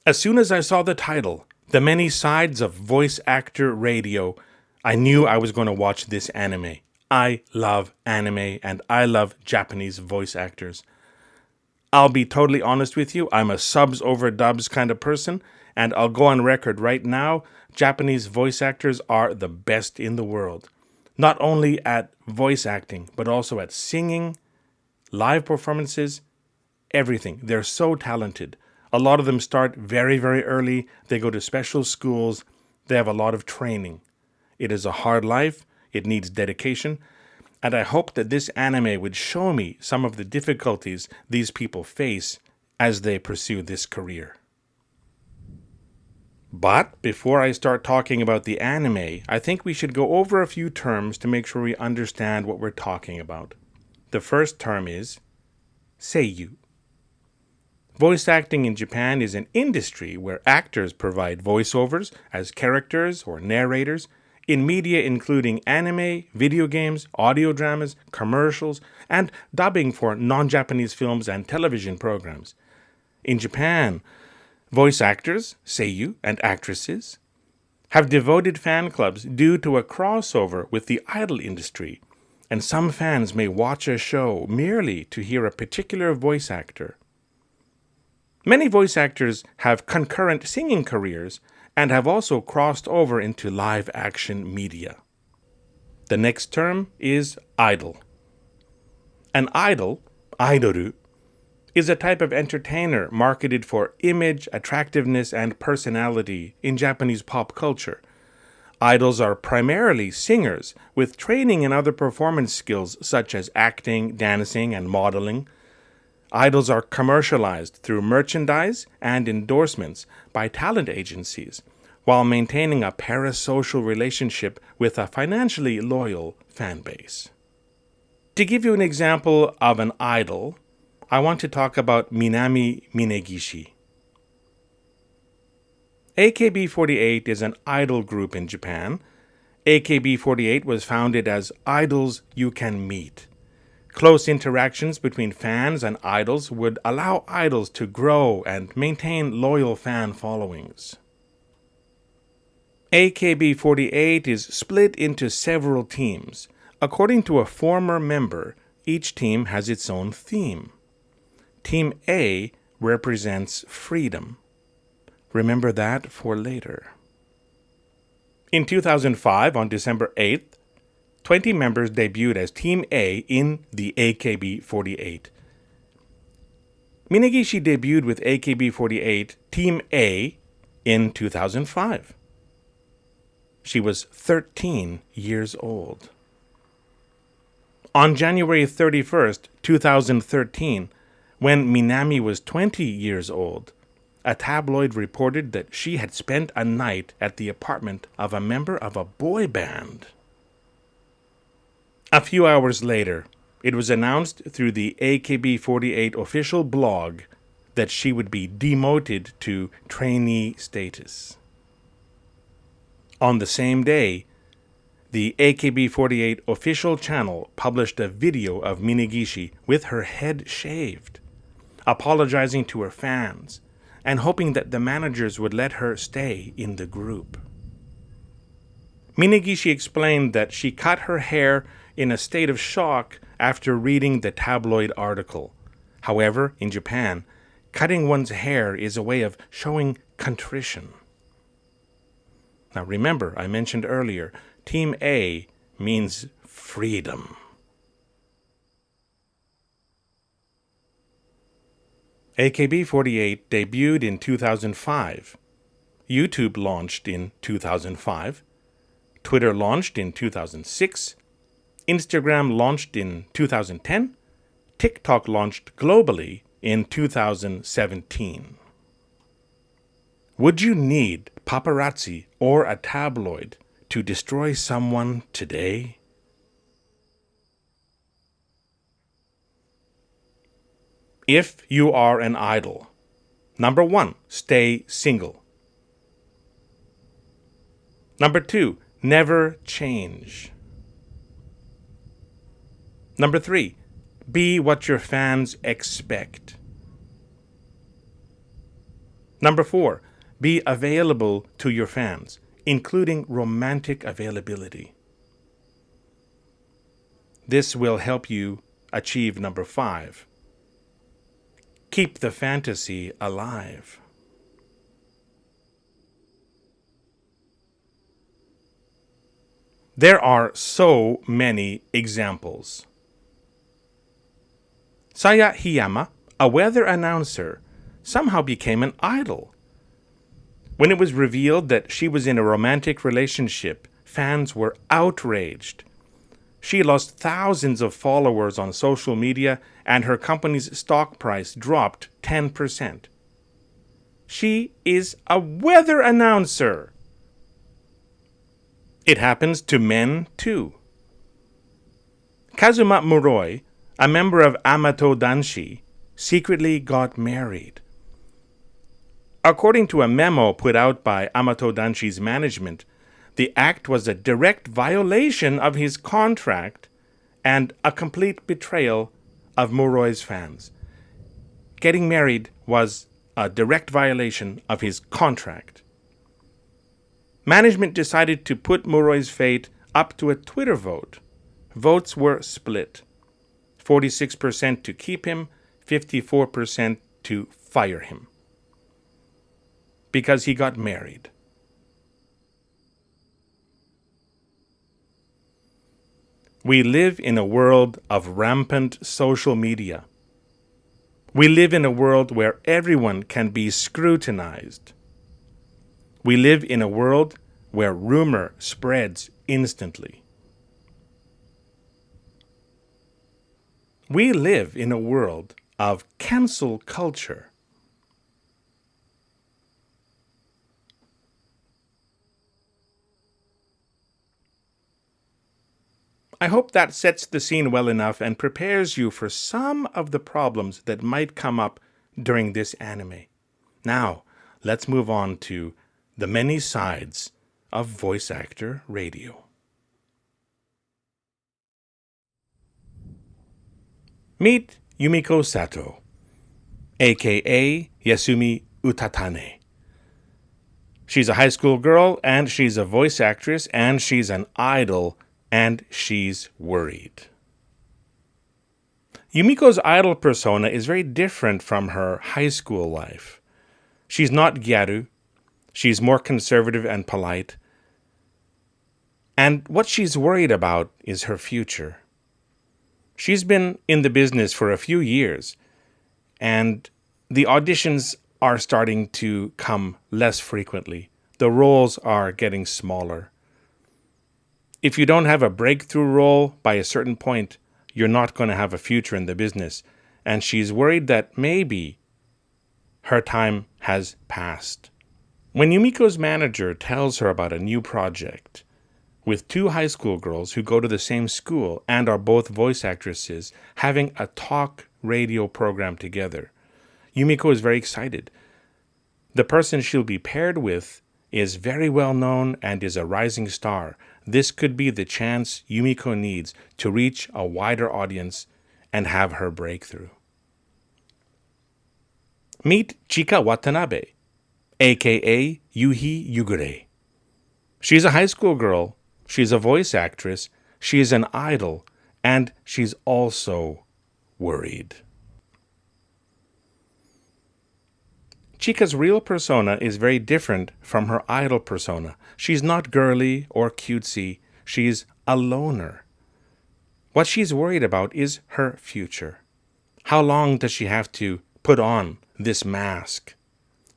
As soon as I saw the title, The Many Sides of Voice Actor Radio, I knew I was going to watch this anime. I love anime and I love Japanese voice actors. I'll be totally honest with you, I'm a subs over dubs kind of person, and I'll go on record right now, Japanese voice actors are the best in the world. Not only at voice acting, but also at singing, live performances, everything. They're so talented. A lot of them start very, very early. They go to special schools. They have a lot of training. It is a hard life. It needs dedication. And I hope that this anime would show me some of the difficulties these people face as they pursue this career. But before I start talking about the anime, I think we should go over a few terms to make sure we understand what we're talking about. The first term is seiyu. Voice acting in Japan is an industry where actors provide voiceovers as characters or narrators in media including anime, video games, audio dramas, commercials, and dubbing for non-Japanese films and television programs. In Japan, voice actors, seiyu, and actresses have devoted fan clubs due to a crossover with the idol industry, and some fans may watch a show merely to hear a particular voice actor. Many voice actors have concurrent singing careers and have also crossed over into live action media. The next term is idol. An idol, idoru, is a type of entertainer marketed for image, attractiveness, and personality in Japanese pop culture. Idols are primarily singers with training in other performance skills such as acting, dancing, and modeling. Idols are commercialized through merchandise and endorsements by talent agencies while maintaining a parasocial relationship with a financially loyal fan base. To give you an example of an idol, I want to talk about Minami Minegishi. AKB48 is an idol group in Japan. AKB48 was founded as Idols You Can Meet. Close interactions between fans and idols would allow idols to grow and maintain loyal fan followings. AKB48 is split into several teams. According to a former member, each team has its own theme. Team A represents freedom. Remember that for later. In 2005, on December 8th, 20 members debuted as Team A in the AKB48. Minegishi debuted with AKB48 Team A in 2005. She was 13 years old. On January 31st, 2013, when Minami was 20 years old, a tabloid reported that she had spent a night at the apartment of a member of a boy band. A few hours later, it was announced through the AKB48 official blog that she would be demoted to trainee status. On the same day, the AKB48 official channel published a video of Minegishi with her head shaved, apologizing to her fans and hoping that the managers would let her stay in the group. Minegishi explained that she cut her hair in a state of shock after reading the tabloid article. However, in Japan, cutting one's hair is a way of showing contrition. Now remember, I mentioned earlier, Team A means freedom. AKB48 debuted in 2005. YouTube launched in 2005. Twitter launched in 2006. Instagram launched in 2010. TikTok launched globally in 2017. Would you need paparazzi or a tabloid to destroy someone today? If you are an idol, number 1, stay single. Number 2, never change. Number 3, be what your fans expect. Number 4, be available to your fans, including romantic availability. This will help you achieve number 5. Keep the fantasy alive. There are so many examples. Saya Hiyama, a weather announcer, somehow became an idol. When it was revealed that she was in a romantic relationship, fans were outraged. She lost thousands of followers on social media, and her company's stock price dropped 10%. She is a weather announcer. It happens to men too. Kazuma Muroi, a member of Amato Danshi, secretly got married. According to a memo put out by Amato Danshi's management, the act was a direct violation of his contract and a complete betrayal of Muroi's fans. Getting married was a direct violation of his contract. Management decided to put Muroi's fate up to a Twitter vote. Votes were split. 46% to keep him, 54% to fire him. Because he got married. We live in a world of rampant social media. We live in a world where everyone can be scrutinized. We live in a world where rumor spreads instantly. We live in a world of cancel culture. I hope that sets the scene well enough and prepares you for some of the problems that might come up during this anime. Now, let's move on to the many sides of voice actor radio. Meet Yumiko Sato, aka Yasumi Utatane. She's a high school girl, and she's a voice actress, and she's an idol, and she's worried. Yumiko's idol persona is very different from her high school life. She's not gyaru. She's more conservative and polite. And what she's worried about is her future. She's been in the business for a few years, and the auditions are starting to come less frequently. The roles are getting smaller. If you don't have a breakthrough role by a certain point, you're not going to have a future in the business. And she's worried that maybe her time has passed. When Yumiko's manager tells her about a new project with 2 high school girls who go to the same school and are both voice actresses having a talk radio program together, Yumiko is very excited. The person she'll be paired with is very well known and is a rising star. This could be the chance Yumiko needs to reach a wider audience and have her breakthrough. Meet Chika Watanabe, aka Yuhi Yugure. She's a high school girl, she's a voice actress, she's an idol, and she's also worried. Chika's real persona is very different from her idol persona. She's not girly or cutesy. She's a loner. What she's worried about is her future. How long does she have to put on this mask?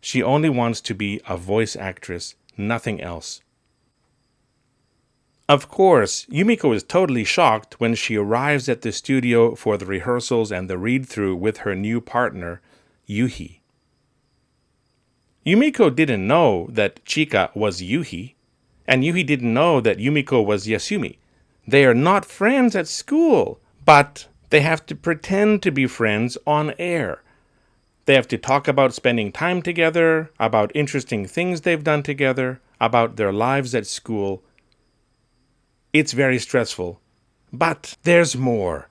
She only wants to be a voice actress, nothing else. Of course, Yumiko is totally shocked when she arrives at the studio for the rehearsals and the read-through with her new partner, Yuhi. Yumiko didn't know that Chika was Yuhi, and Yuhi didn't know that Yumiko was Yasumi. They are not friends at school, but they have to pretend to be friends on air. They have to talk about spending time together, about interesting things they've done together, about their lives at school. It's very stressful, but there's more.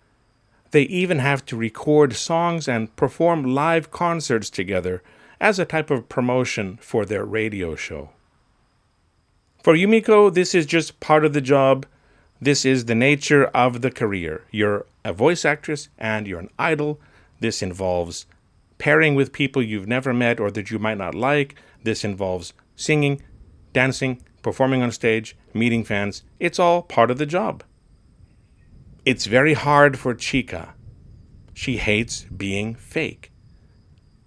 They even have to record songs and perform live concerts together, as a type of promotion for their radio show. For Yumiko, this is just part of the job. This is the nature of the career. You're a voice actress and you're an idol. This involves pairing with people you've never met or that you might not like. This involves singing, dancing, performing on stage, meeting fans. It's all part of the job. It's very hard for Chika. She hates being fake.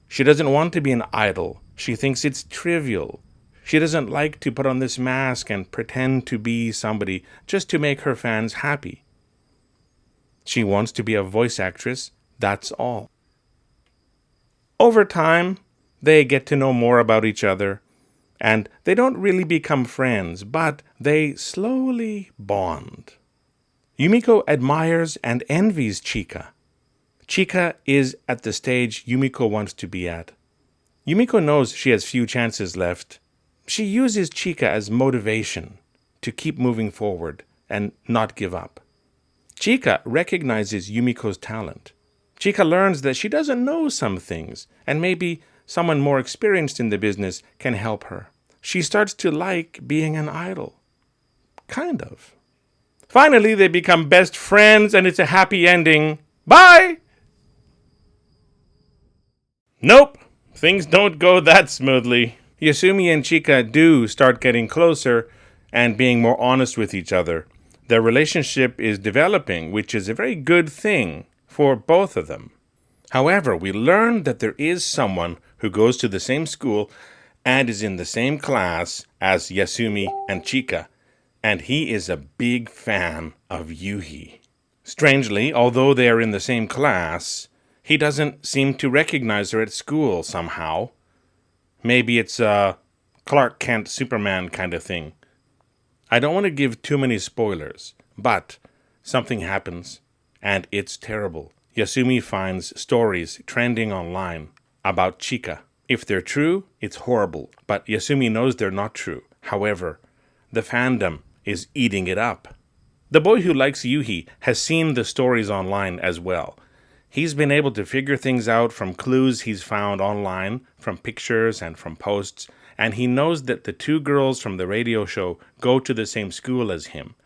She doesn't want to be an idol. She thinks it's trivial. She doesn't like to put on this mask and pretend to be somebody just to make her fans happy. She wants to be a voice actress, that's all. Over time, they get to know more about each other, and they don't really become friends, but they slowly bond. Yumiko admires and envies Chika. Chika is at the stage Yumiko wants to be at. Yumiko knows she has few chances left. She uses Chika as motivation to keep moving forward and not give up. Chika recognizes Yumiko's talent. Chika learns that she doesn't know some things, and maybe someone more experienced in the business can help her. She starts to like being an idol. Kind of. Finally, they become best friends, and it's a happy ending. Bye! Nope, things don't go that smoothly. Yasumi and Chika do start getting closer and being more honest with each other. Their relationship is developing, which is a very good thing for both of them. However, we learn that there is someone who goes to the same school and is in the same class as Yasumi and Chika, and he is a big fan of Yuhi. Strangely, although they are in the same class, he doesn't seem to recognize her at school somehow. Maybe it's a Clark Kent Superman kind of thing. I don't want to give too many spoilers, but something happens, and it's terrible. Yasumi finds stories trending online about Chika. If they're true, it's horrible, but Yasumi knows they're not true. However, the fandom is eating it up. The boy who likes Yuhi has seen the stories online as well. He's been able to figure things out from clues he's found online, from pictures and from posts, and he knows that the two girls from the radio show go to the same school as him.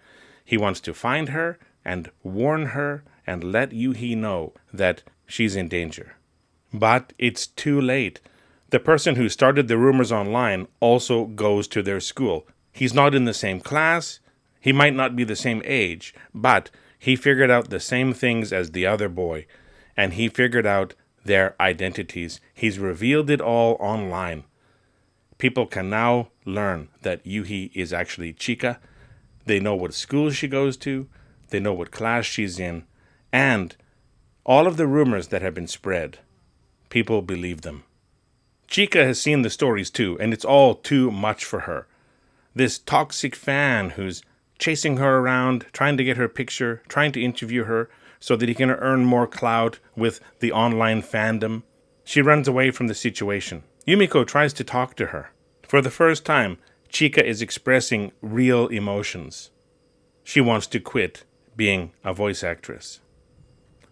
He wants to find her and warn her and let Yuhi know that she's in danger. But it's too late. The person who started the rumors online also goes to their school. He's not in the same class. He might not be the same age, but he figured out the same things as the other boy, and he figured out their identities. He's revealed it all online. People can now learn that Yuhi is actually Chika. They know what school she goes to. They know what class she's in. And all of the rumors that have been spread, people believe them. Chika has seen the stories too, and it's all too much for her. This toxic fan who's chasing her around, trying to get her picture, trying to interview her so that he can earn more clout with the online fandom. She runs away from the situation. Yumiko tries to talk to her. For the first time, Chika is expressing real emotions. She wants to quit being a voice actress.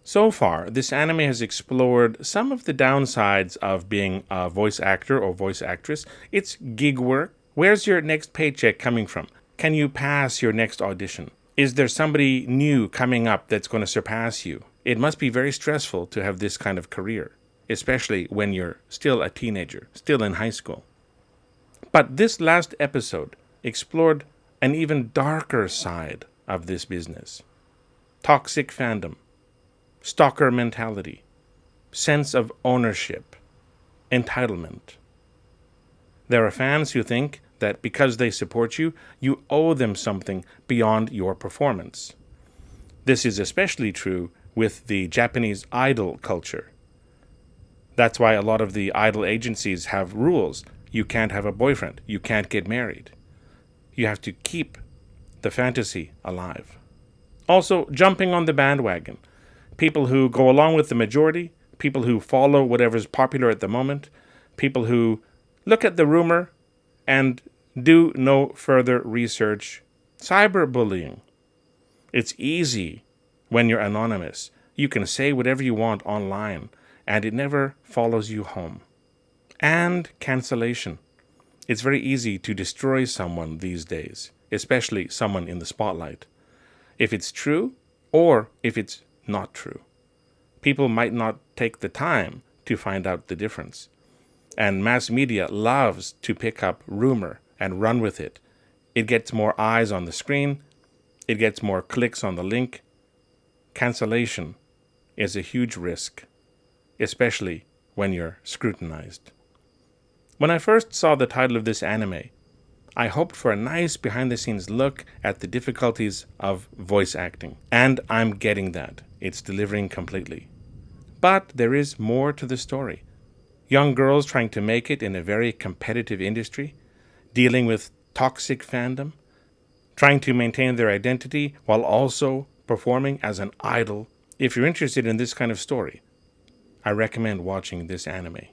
So far, this anime has explored some of the downsides of being a voice actor or voice actress. It's gig work. Where's your next paycheck coming from? Can you pass your next audition? Is there somebody new coming up that's going to surpass you? It must be very stressful to have this kind of career, especially when you're still a teenager, still in high school. But this last episode explored an even darker side of this business. Toxic fandom, stalker mentality, sense of ownership, entitlement. There are fans who think that because they support you, you owe them something beyond your performance. This is especially true with the Japanese idol culture. That's why a lot of the idol agencies have rules. You can't have a boyfriend. You can't get married. You have to keep the fantasy alive. Also, jumping on the bandwagon. People who go along with the majority, people who follow whatever's popular at the moment, people who look at the rumor and do no further research. Cyberbullying. It's easy when you're anonymous. You can say whatever you want online, and it never follows you home. And cancellation. It's very easy to destroy someone these days, especially someone in the spotlight. If it's true or if it's not true. People might not take the time to find out the difference. And mass media loves to pick up rumor and run with it. It gets more eyes on the screen. It gets more clicks on the link. Cancellation is a huge risk, especially when you're scrutinized. When I first saw the title of this anime, I hoped for a nice behind-the-scenes look at the difficulties of voice acting. And I'm getting that. It's delivering completely. But there is more to the story. Young girls trying to make it in a very competitive industry, dealing with toxic fandom, trying to maintain their identity while also performing as an idol. If you're interested in this kind of story, I recommend watching this anime.